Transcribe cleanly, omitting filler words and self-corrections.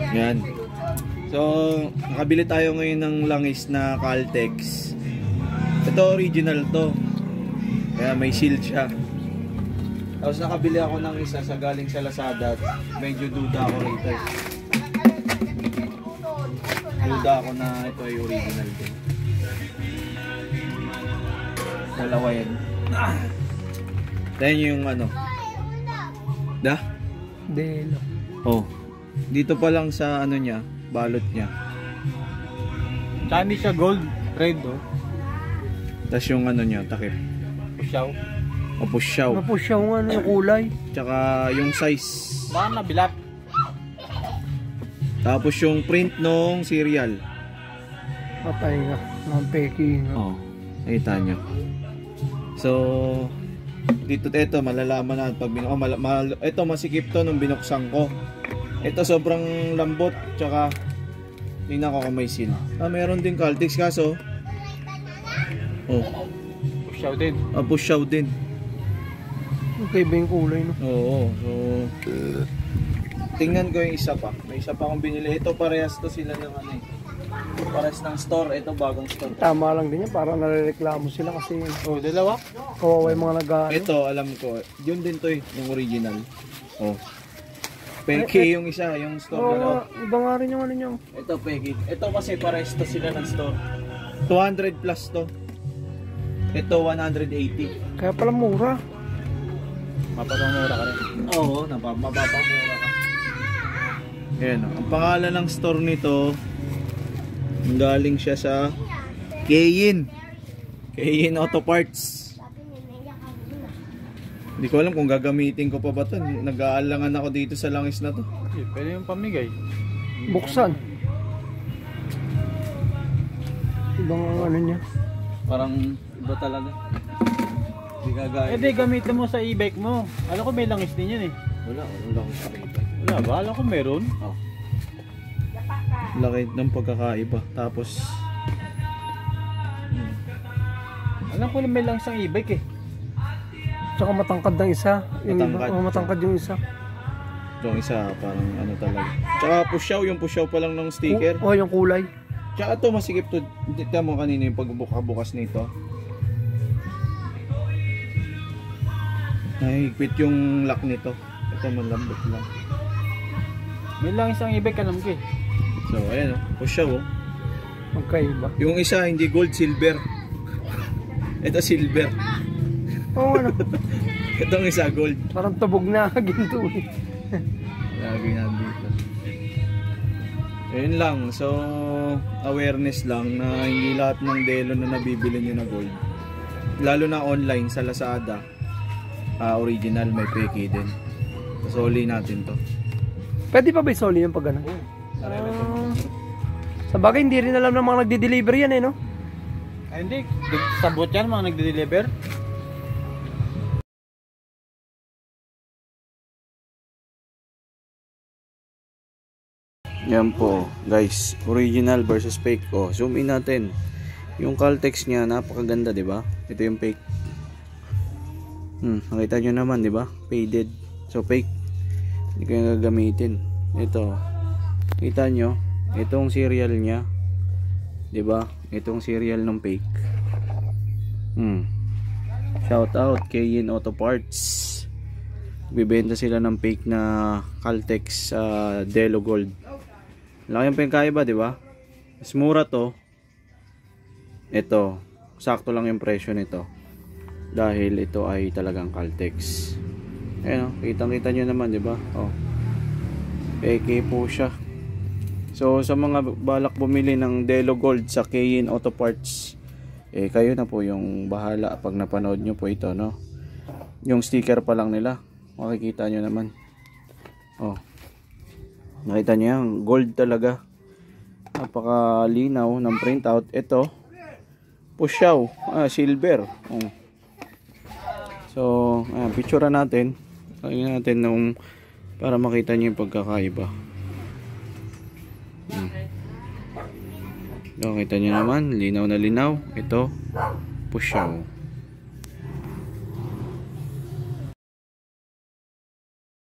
Yan. So, nakabili tayo ngayon ng langis na Caltex. Ito original to. Kaya may seal siya. Tapos nakabili ako ng isa sa galing sa Lazada. Medyo duda ako rito. Duda ako na ito ay original din. Dalawa yan. Then yung ano. Delo. Oh. Dito pa lang sa ano niya, balot niya. Tsaka hindi siya gold, red oh. Tapos yung ano niya, takip. Pusyaw. O pusyaw. Pusyaw nga ano yung kulay. Tsaka yung size. Baka nabilap. Tapos yung print nung serial. Patay nga, ng peking. Oh, nakita nyo. So, dito ito malalaman na pag ito masikip to nung binuksan ko. Ito sobrang lambot, tsaka tingnan ko kung may seal. Meron din Caltex kaso. Oh, Pusyaw din. Pusyaw din. Okay ba yung kulay no? Oo, so tingnan ko yung isa pa. May isa pa akong binili. Ito parehas to sila ng ano eh. Parehas ng store. Ito bagong store. Tama lang din yan. Para nare-reklamo sila kasi. Oh, dalawa? Kawawa yung mga nag-ano. Ito, alam ko. Yun din to eh. Yung original. Oh. Peki yung isa. Yung store na. Iba nga rin yung ano nyo. Ito, Peki. Ito kasi parehas to sila ng store. 200 plus to. Ito, 180. Kaya pala mura. Mapapamura ka rin. Oo, mapapamura ka. Ayan, ang pangalan ng store nito, galing siya sa Keyin Auto Parts. Hindi ko alam kung gagamitin ko pa ba ito. Nag-aalangan ako dito sa langis na to. Pwede yung pamigay. Buksan. Ibang ano niya. Parang iba talaga. Hindi gagaya. Di gamitin mo sa e-bike mo. Alam ko may langis din yan eh. Wala ko sa rito. Wala ba? Alam ko meron. Oh. Laki ng pagkakaiba. Tapos alam ko may langis ang e-bike eh. Tsaka matangkad ng isa. Matangkad yung isa. Yung isa parang ano talaga. Tsaka pusyaw, yung pusyaw pa lang ng sticker. Oh, yung kulay. Tsaka ito masikip to. Tignan mo kanina yung pagbukas nito. Nahigpit yung lock nito. Ito malambot lang. May langis ang e-bike alam ko eh. So ayan oh, pusyaw oh. Magkaiba. Yung isa hindi gold, silver. Ito silver. Oo ano. Itong isa gold. Parang tubog na ginto eh. Lagi na dito. Ayun lang. So awareness lang na hindi lahat ng Delo na nabibili nyo na gold. Lalo na online sa Lazada. Original may peki din. Soli natin to. Pwede pa ba isoli yung pag ano? Sa bagay hindi rin alam ng mga nagde-deliver yan eh no? Ay hindi. Sabot yan mga nagde-deliver. Yan po guys, original versus fake. Oh, zoom in natin. Yung Caltex niya napakaganda, 'di ba? Ito yung fake. Nakita nyo naman, 'di ba? Faded. So fake. Hindi ko yung gagamitin. Ito. Kita nyo, itong serial niya. 'Di ba? Itong serial ng fake. Shout out Keyin Auto Parts. Bibenta sila ng fake na Caltex Delo Gold. Laki yung pangkaiba, di ba? Mas mura to. Ito, sakto lang yung presyo nito. Dahil ito ay talagang Caltex. Ayan, kitang-kita nyo naman, di ba? Oh. Peke po siya. So, sa mga balak bumili ng Delo Gold sa Keyin Auto Parts, kayo na po yung bahala pag napanood nyo po ito, no? Yung sticker pa lang nila. Makikita nyo naman. Oh. Nakita nyo yan, gold talaga. Napakalinaw ng printout. Ito, pusyaw, silver. Oh. So, picture natin. Kaya natin nung para makita nyo yung pagkakaiba. Nakita nyo naman, linaw na linaw. Ito, pusyaw.